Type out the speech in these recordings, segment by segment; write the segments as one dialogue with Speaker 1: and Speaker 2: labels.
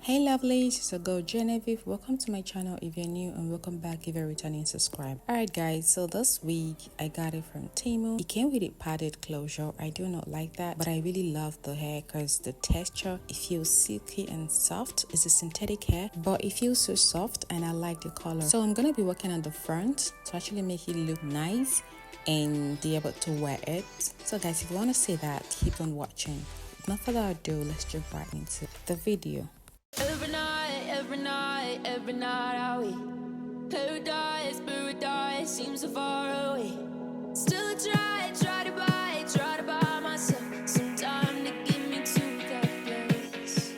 Speaker 1: Hey lovelies, it's your girl Genevieve. Welcome to my channel if you're new, and welcome back if you're returning subscribe. Alright guys, so this week I got it from Temu. It came with a padded closure. I do not like that, but I really love the hair because the texture, it feels silky and soft. It's a synthetic hair, but it feels so soft and I like the color. So I'm gonna be working on the front to actually make it look nice and be able to wear it. So guys, if you want to see that, keep on watching. Without further ado, let's jump right into the video.
Speaker 2: Every night are we paradise seems so far away. Still I try to buy myself some time to get me to that place.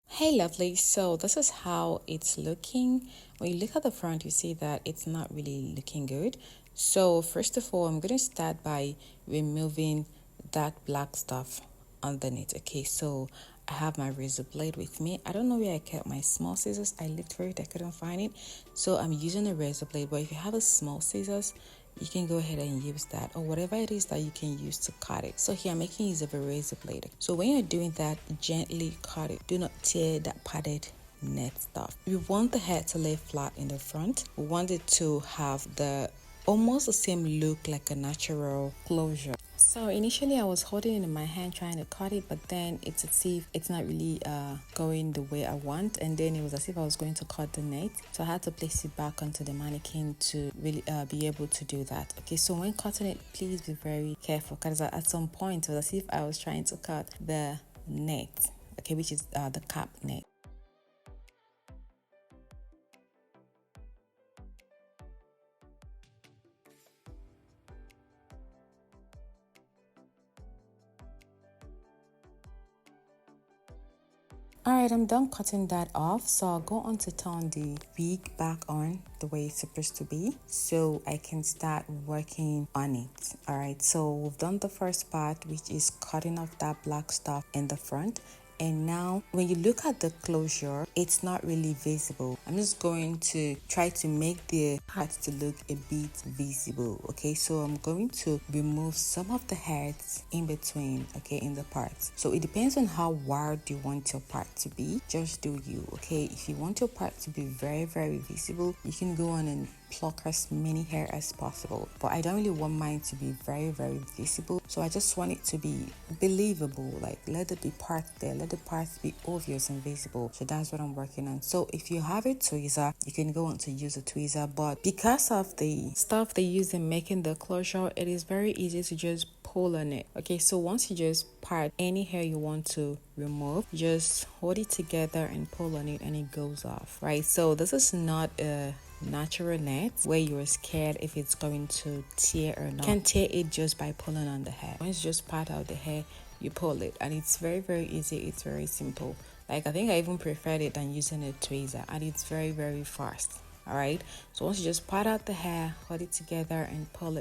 Speaker 1: Hey lovely, so this is how it's looking. When you look at the front, you see that it's not really looking good. So first of all, I'm going to start by removing that black stuff underneath. Okay, so I have my razor blade with me. I don't know where I kept my small scissors. I looked for it, I couldn't find it, so I'm using a razor blade. But if you have a small scissors, you can go ahead and use that, or whatever it is that you can use to cut it. So here I'm making use of a razor blade. So when you're doing that, gently cut it. Do not tear that padded net stuff. We want the hair to lay flat in the front. We want it to have the almost the same look like a natural closure. So initially I was holding it in my hand trying to cut it, but then it's as if it's not really going the way I want, and then it was as if I was going to cut the net, so I had to place it back onto the mannequin to really be able to do that. Okay, so when cutting it, please be very careful, because at some point it was as if I was trying to cut the net, okay, which is the cap net. Alright, I'm done cutting that off, so I'll go on to turn the wig back on the way it's supposed to be so I can start working on it. Alright, so we've done the first part, which is cutting off that black stuff in the front. And now when you look at the closure, it's not really visible. I'm just going to try to make the part to look a bit visible. Okay, so I'm going to remove some of the hairs in between, okay, in the parts. So it depends on how wide you want your part to be. Just do you, okay? If you want your part to be very visible, you can go on and pluck as many hair as possible, but I don't really want mine to be very visible, so I just want it to be believable. Like, let it be part there, let the parts be obvious and visible. So that's what I'm working on. So if you have a tweezer, you can go on to use a tweezer, but because of the stuff they use in making the closure, it is very easy to just pull on it. Okay, so once you just part any hair you want to remove, just hold it together and pull on it and it goes off, right? So this is not a natural net where you're scared if it's going to tear or not. You can tear it just by pulling on the hair. Once you just part out the hair, you pull it, and it's very easy. It's very simple. Like, I think I even preferred it than using a tweezer, and it's very fast. All right, so once you just part out the hair, hold it together and pull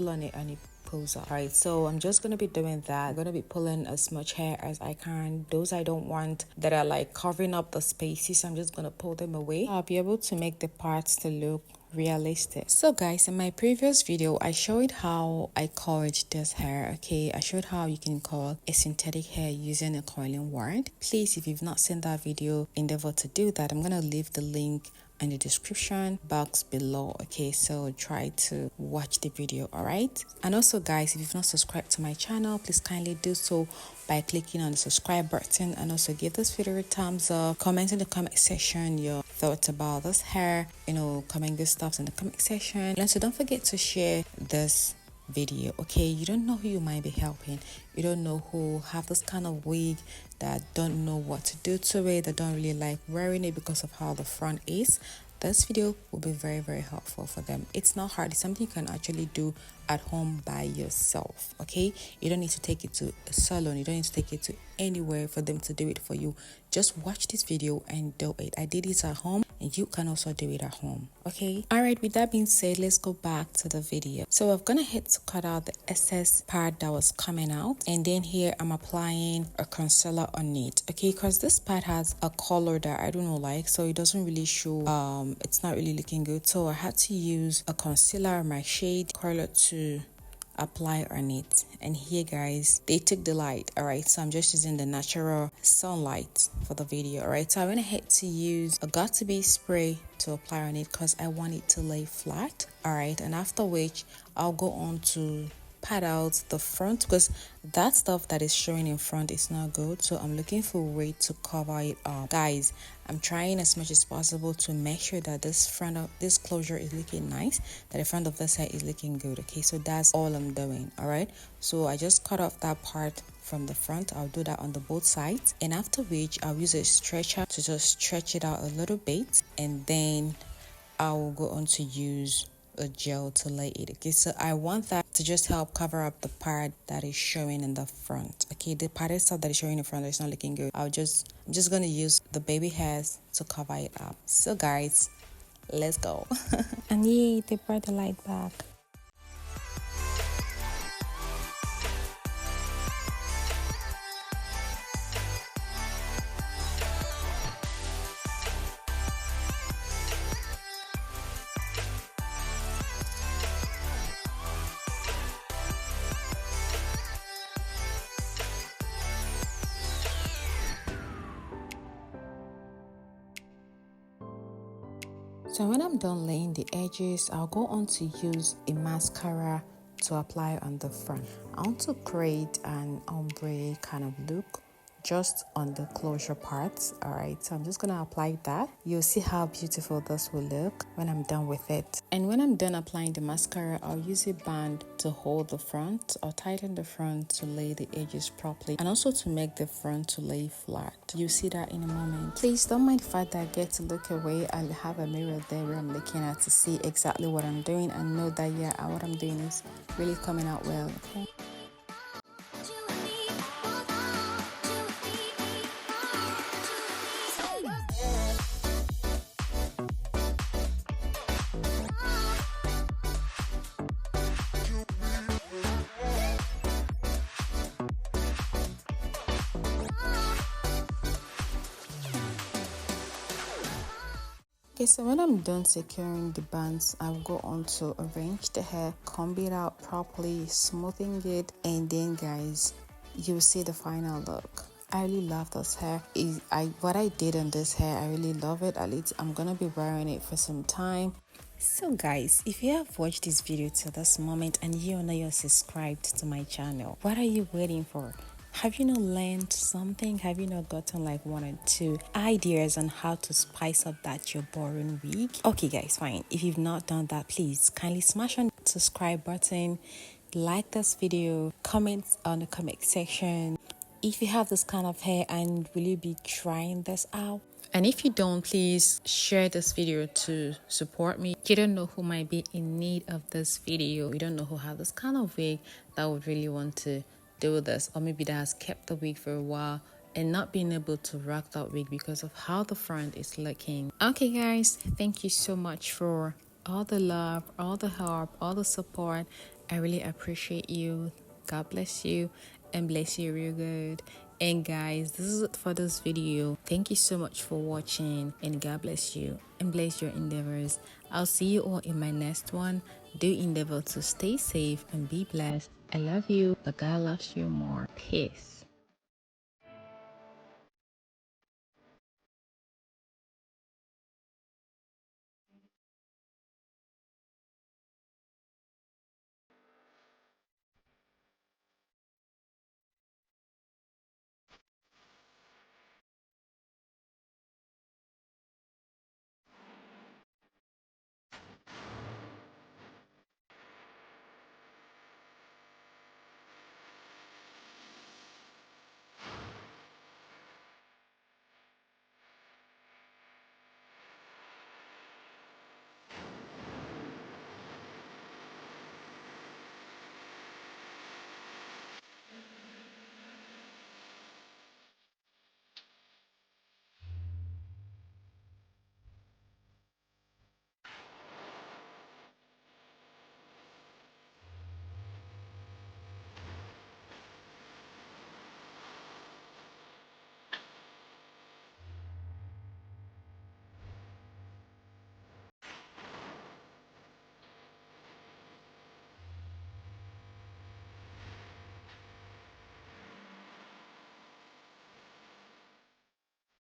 Speaker 1: on it, and it pulls off. All right, so I'm just gonna be doing that. I'm gonna be pulling as much hair as I can. Those I don't want that are like covering up the spaces, I'm just gonna pull them away. I'll be able to make the parts to look realistic. So guys, in my previous video I showed how I coiled this hair. Okay, I showed how you can coil a synthetic hair using a coiling wand. Please, if you've not seen that video, endeavor to do that. I'm gonna leave the link in the description box below. Okay, so try to watch the video. All right, and also guys, if you've not subscribed to my channel, please kindly do so by clicking on the subscribe button, and also give this video a thumbs up. Comment in the comment section your thoughts about this hair, you know, comment good stuff in the comment section. And also don't forget to share this video. Okay, you don't know who you might be helping. You don't know who have this kind of wig that don't know what to do to it, that don't really like wearing it because of how the front is. This video will be very helpful for them. It's not hard. It's something you can actually do at home by yourself. Okay, you don't need to take it to a salon, you don't need to take it to anywhere for them to do it for you. Just watch this video and do it. I did it at home, and you can also do it at home. Okay, all right, with that being said, let's go back to the video. So I'm gonna hit to cut out the excess part that was coming out, and then here I'm applying a concealer on it. Okay, because this part has a color that I don't like, so it doesn't really show. It's not really looking good, so I had to use a concealer, my shade color, to apply on it. And here guys, they took the light. All right, so I'm just using the natural sunlight for the video. All right, so I went ahead to use a got to be spray to apply on it because I want it to lay flat. All right, and after which I'll go on to pat out the front because that stuff that is showing in front is not good, so I'm looking for a way to cover it up. Guys, I'm trying as much as possible to make sure that this front of this closure is looking nice, that the front of the side is looking good. Okay, so that's all I'm doing. All right, so I just cut off that part from the front. I'll do that on the both sides, and after which I'll use a stretcher to just stretch it out a little bit, and then I will go on to use a gel to lay it. Okay, so I want that to just help cover up the part that is showing in the front. Okay, the part itself that is showing in the front is not looking good. I'm just gonna use the baby hairs to cover it up. So guys, let's go. And yay, they brought the light back. So when I'm done laying the edges, I'll go on to use a mascara to apply on the front. I want to create an ombre kind of look just on the closure parts. All right, so I'm just gonna apply that. You'll see how beautiful this will look when I'm done with it. And when I'm done applying the mascara, I'll use a band to hold the front. I'll tighten the front to lay the edges properly and also to make the front to lay flat. You'll see that in a moment. Please don't mind the fact that I get to look away. I have a mirror there where I'm looking at to see exactly what I'm doing and know that what I'm doing is really coming out well. Okay. Okay, so when I'm done securing the bands, I'll go on to arrange the hair, comb it out properly, smoothing it, and then guys, you'll see the final look. I really love this hair. What I did on this hair, I really love it. At least I'm gonna be wearing it for some time. So guys, if you have watched this video till this moment and you know you're subscribed to my channel, what are you waiting for? Have you not learned something? Have you not gotten like one or two ideas on how to spice up that your boring week? Okay guys, fine. If you've not done that, please kindly smash on the subscribe button, like this video, comment on the comment section if you have this kind of hair and will you be trying this out. And if you don't, please share this video to support me. You don't know who might be in need of this video. You don't know who have this kind of wig that would really want to do this, or maybe that has kept the wig for a while and not being able to rock that wig because of how the front is looking. Okay guys, thank you so much for all the love, all the help, all the support. I really appreciate you. God bless you and bless you real good. And guys, this is it for this video. Thank you so much for watching, and God bless you and bless your endeavors. I'll see you all in my next one. Do endeavor to stay safe and be blessed. I love you, but God loves you more. Peace.